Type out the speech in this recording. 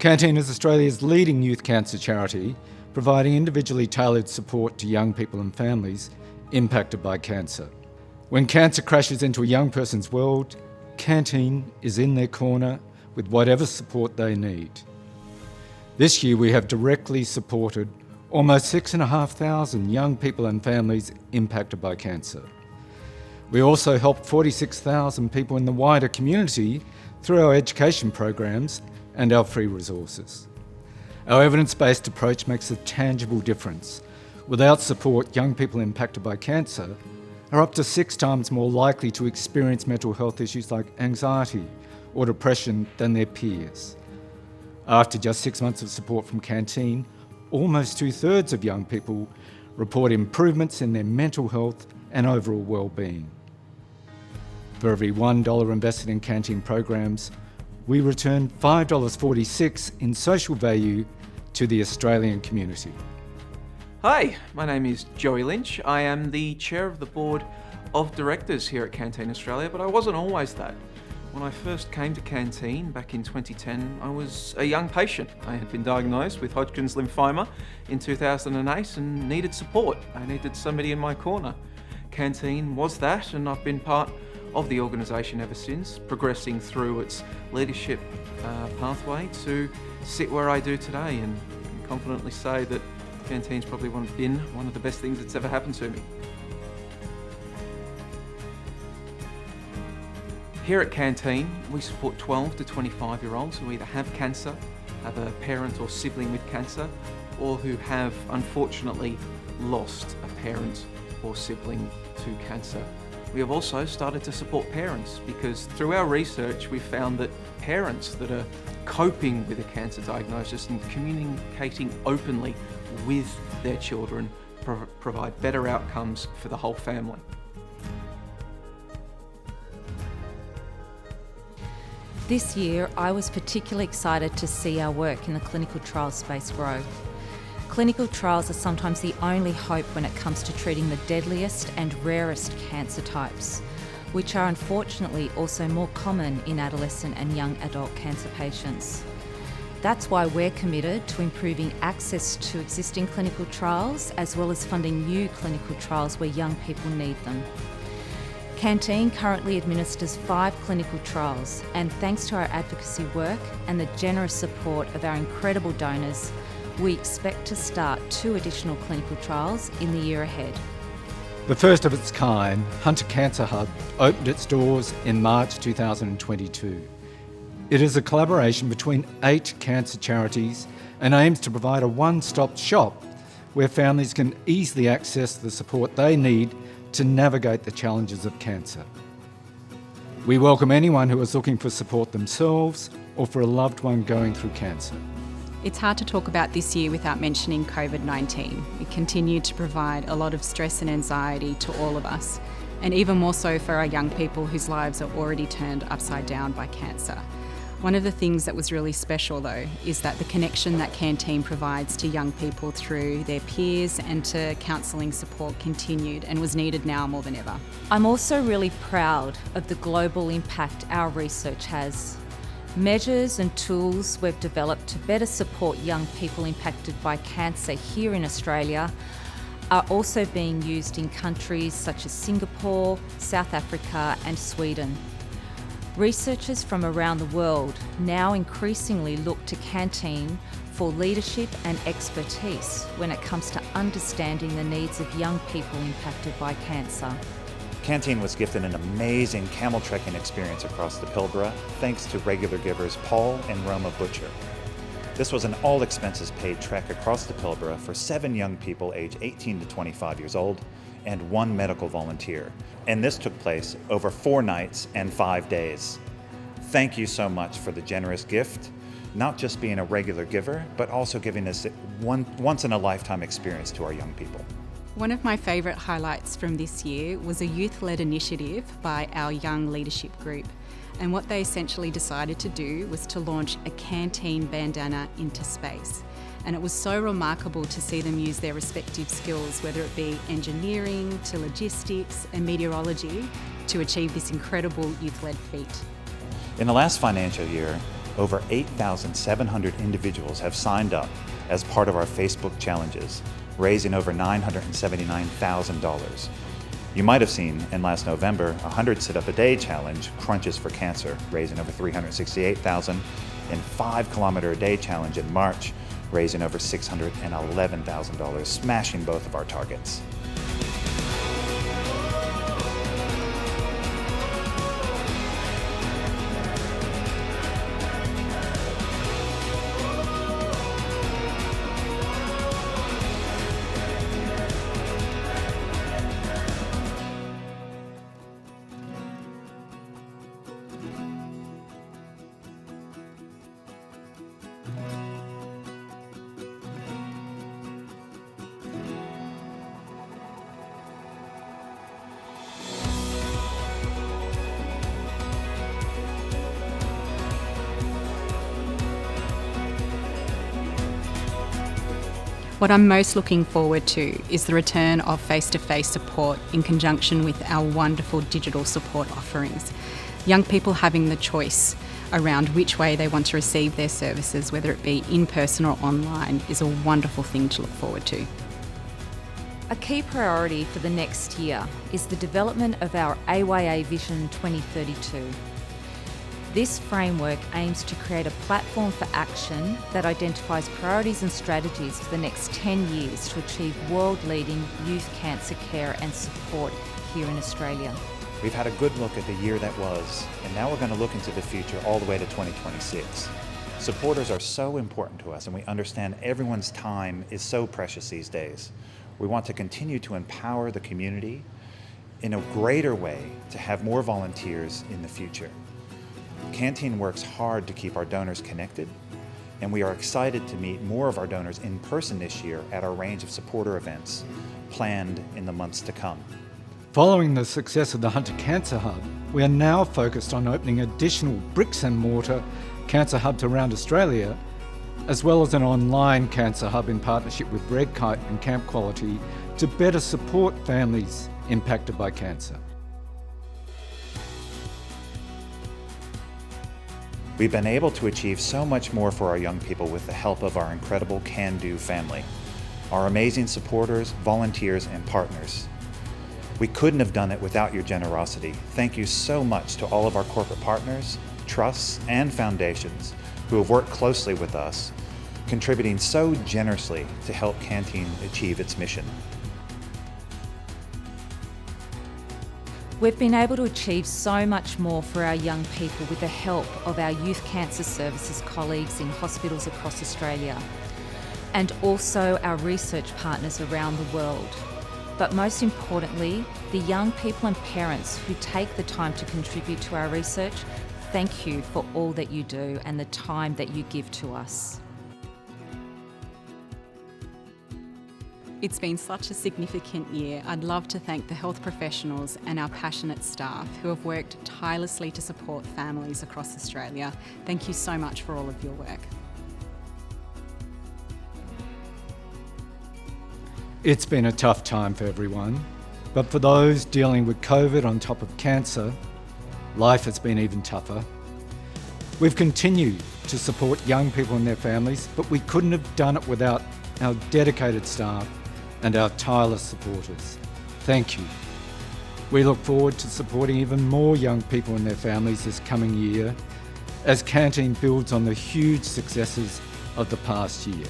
Canteen is Australia's leading youth cancer charity, providing individually tailored support to young people and families impacted by cancer. When cancer crashes into a young person's world, Canteen is in their corner with whatever support they need. This year we have directly supported almost 6,500 young people and families impacted by cancer. We also helped 46,000 people in the wider community through our education programs and our free resources. Our evidence-based approach makes a tangible difference. Without support, young people impacted by cancer are up to 6 times more likely to experience mental health issues like anxiety or depression than their peers. After just 6 months of support from Canteen, almost 2/3 of young people report improvements in their mental health and overall well-being. For every $1 invested in Canteen programs, we return $5.46 in social value to the Australian community. Hi, my name is Joey Lynch. I am the chair of the board of directors here at Canteen Australia, but I wasn't always that. When I first came to Canteen back in 2010, I was a young patient. I had been diagnosed with Hodgkin's lymphoma in 2008 and needed support. I needed somebody in my corner. Canteen was that, and I've been part of the organisation ever since, progressing through its leadership pathway to sit where I do today, and can confidently say that Canteen's probably been one of the best things that's ever happened to me. Here at Canteen, we support 12 to 25-year-olds who either have cancer, have a parent or sibling with cancer, or who have unfortunately lost a parent or sibling to cancer. We have also started to support parents because through our research we've found that parents that are coping with a cancer diagnosis and communicating openly with their children provide better outcomes for the whole family. This year, I was particularly excited to see our work in the clinical trial space grow. Clinical trials are sometimes the only hope when it comes to treating the deadliest and rarest cancer types, which are unfortunately also more common in adolescent and young adult cancer patients. That's why we're committed to improving access to existing clinical trials as well as funding new clinical trials where young people need them. Canteen currently administers 5 clinical trials, and thanks to our advocacy work and the generous support of our incredible donors, we expect to start 2 additional clinical trials in the year ahead. The first of its kind, Hunter Cancer Hub, opened its doors in March 2022. It is a collaboration between 8 cancer charities and aims to provide a one-stop shop where families can easily access the support they need to navigate the challenges of cancer. We welcome anyone who is looking for support themselves or for a loved one going through cancer. It's hard to talk about this year without mentioning COVID-19. It continued to provide a lot of stress and anxiety to all of us, and even more so for our young people whose lives are already turned upside down by cancer. One of the things that was really special though is that the connection that Canteen provides to young people through their peers and to counselling support continued and was needed now more than ever. I'm also really proud of the global impact our research has. Measures and tools we've developed to better support young people impacted by cancer here in Australia are also being used in countries such as Singapore, South Africa and Sweden. Researchers from around the world now increasingly look to Canteen for leadership and expertise when it comes to understanding the needs of young people impacted by cancer. Canteen was gifted an amazing camel trekking experience across the Pilbara thanks to regular givers Paul and Roma Butcher. This was an all-expenses-paid trek across the Pilbara for 7 young people aged 18 to 25 years old and 1 medical volunteer. And this took place over 4 nights and 5 days. Thank you so much for the generous gift, not just being a regular giver, but also giving us once-in-a-lifetime experience to our young people. One of my favourite highlights from this year was a youth-led initiative by our young leadership group. And what they essentially decided to do was to launch a Canteen bandana into space. And it was so remarkable to see them use their respective skills, whether it be engineering to logistics and meteorology, to achieve this incredible youth-led feat. In the last financial year, Over 8,700 individuals have signed up as part of our Facebook challenges, raising over $979,000. You might have seen in last November, a 100 sit-up-a-day challenge, Crunches for Cancer, raising over $368,000, and 5-kilometer-a-day challenge in March, raising over $611,000, smashing both of our targets. What I'm most looking forward to is the return of face-to-face support in conjunction with our wonderful digital support offerings. Young people having the choice around which way they want to receive their services, whether it be in person or online, is a wonderful thing to look forward to. A key priority for the next year is the development of our AYA Vision 2032. This framework aims to create a platform for action that identifies priorities and strategies for the next 10 years to achieve world-leading youth cancer care and support here in Australia. We've had a good look at the year that was, and now we're going to look into the future all the way to 2026. Supporters are so important to us, and we understand everyone's time is so precious these days. We want to continue to empower the community in a greater way to have more volunteers in the future. Canteen works hard to keep our donors connected, and we are excited to meet more of our donors in person this year at our range of supporter events planned in the months to come. Following the success of the Hunter Cancer Hub, we are now focused on opening additional bricks and mortar cancer hubs around Australia, as well as an online cancer hub in partnership with Red Kite and Camp Quality to better support families impacted by cancer. We've been able to achieve so much more for our young people with the help of our incredible Can-Do family, our amazing supporters, volunteers, and partners. We couldn't have done it without your generosity. Thank you so much to all of our corporate partners, trusts, and foundations who have worked closely with us, contributing so generously to help Canteen achieve its mission. We've been able to achieve so much more for our young people with the help of our youth cancer services colleagues in hospitals across Australia, and also our research partners around the world. But most importantly, the young people and parents who take the time to contribute to our research, thank you for all that you do and the time that you give to us. It's been such a significant year. I'd love to thank the health professionals and our passionate staff who have worked tirelessly to support families across Australia. Thank you so much for all of your work. It's been a tough time for everyone, but for those dealing with COVID on top of cancer, life has been even tougher. We've continued to support young people and their families, but we couldn't have done it without our dedicated staff and our tireless supporters. Thank you. We look forward to supporting even more young people and their families this coming year as Canteen builds on the huge successes of the past year.